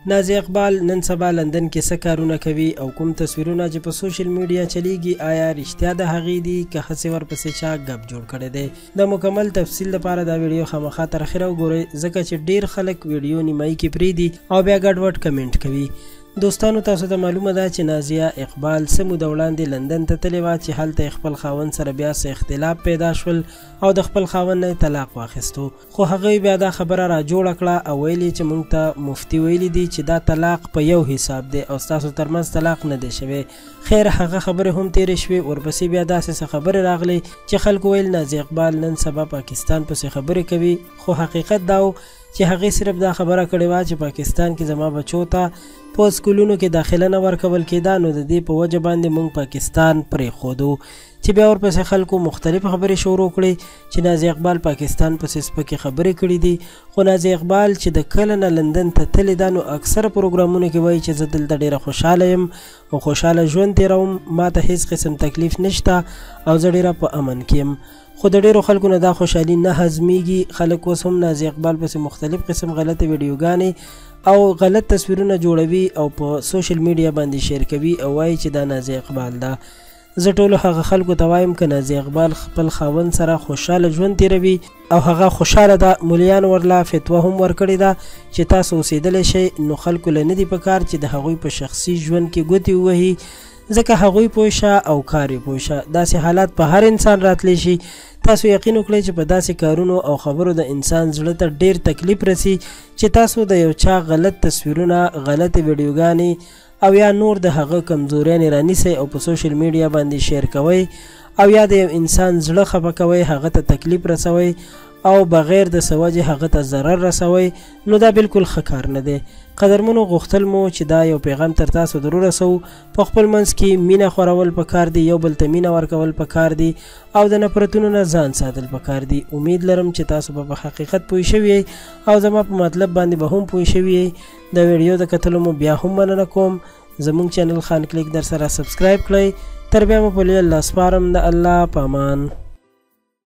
نازیه اقبال نن سبا لندن کې څه کارونه کوي او کوم تصویرونه چې په سوشل میډیا چلیږي آیا رښتیا د هغې دي که هسې ورپسې چا ګپ جوړ کړی دی؟ د مکمل تفصیل لپاره دا ویډیو خامخا تر اخره وګورئ ځکه چې ډیر خلک ویډیو نیمایي کې پرېږدي او بیا ګډوډ کمنټ کوي. دوستانو تاسو ته معلومه ده چې نازیه اقبال څه موده وړاندې لندن ته تللې وه چې هلته یې خپل خاوند سره بیا څه اختلاف پیدا شول او د خپل خاوند نه یې طلاق واخیستو، خو هغوی بیا دا خبره را جوړه کړه او ویلي چې موږ ته مفتي ویلي دي چې دا طلاق په یو حساب دی او ستاسو ترمنځ طلاق نه دی شوی. خیر هغه خبرې هم تېرې شوې، ورپسې بیا داسې څه خبرې راغلې چې خلکو ویل نازیه اقبال نن سبا پاکستان پسې خبرې کوي، خو حقیقت دا و چې هغې صرف دا خبره کړې وه چې پاکستان کې زما بچو ته په سکولونو کې داخله نه ورکول کېده، نو د دې په وجه باندې موږ پاکستان پرېښودو، چې بیا ورپسې خلکو مختلف خبرې شروع کړې چې نازیه اقبال پاکستان پسې سپکې خبرې کړي دي. خو نازیه اقبال چې د کله نه لندن ته تللې ده نو اکثره پروګرامونو کې وایي چې زه دلته ډېره خوشحاله یم او خوشحاله ژوند تېروم، ما ته هېڅ قسم تکلیف نشته او زه ډېره په امن کې یم. خو د ډېرو خلکو نه دا خوشحالي نه هضمیږي، خلک اوس هم نازیه اقبال پسې مختلف قسم غلطې ویډیوګانې او غلط تصویرونه جوړوي او په سوشل میډیا باندې شیر کوي او وایي چې دا نازیه اقبال ده. زه ټولو هغه خلکو ته وایم که نازیه اقبال خپل خاوند سره خوشحاله ژوند تېروي او هغه خوشحاله ده، مولیان ورله فتوا هم ورکړې ده چې تاسو اوسېدلی شئ، نو خلکو له نه دي په کار چې د هغوی په شخصي ژوند کې ګوتې ووهي، ځکه هغوی پوه شه او کار یې پوه شه. داسې حالات په هر انسان راتلی شي. تاسو یقین وکړئ چې په داسې کارونو او خبرو د انسان زړه ته ډېر تکلیف رسي چې تاسو د یو چا غلط تصویرونه، غلطې ویډیوګانې او یا نور د هغه کمزوریانې رانیسئ او په سوشل میډیا باندې شیر کوئ او یا د یو انسان زړه خفه کوئ، هغه ته تکلیف رسوئ او بغیر د څه وجې هغه ته ضرر رسوئ، نو دا بالکل ښه کار نه دی. قدرمنو غوښتل مو چې دا یو پیغام تر تاسو در ورسوو. په خپل منځ کې مینه خورول پکار دي، یو بل ته مینه ورکول پکار دي او د نفرتونو نه ځان ساتل پکار دي. امید لرم چې تاسو به په حقیقت پوه شوي او زما په مطلب باندې به هم پوه شوي. د ویډیو د کتلو مو بیا هم مننه کوم. زموږ چینل خان کلیک در سره سبسکرایب کړئ. تر بیا مو په لیدو الله سپارم. د الله په امان.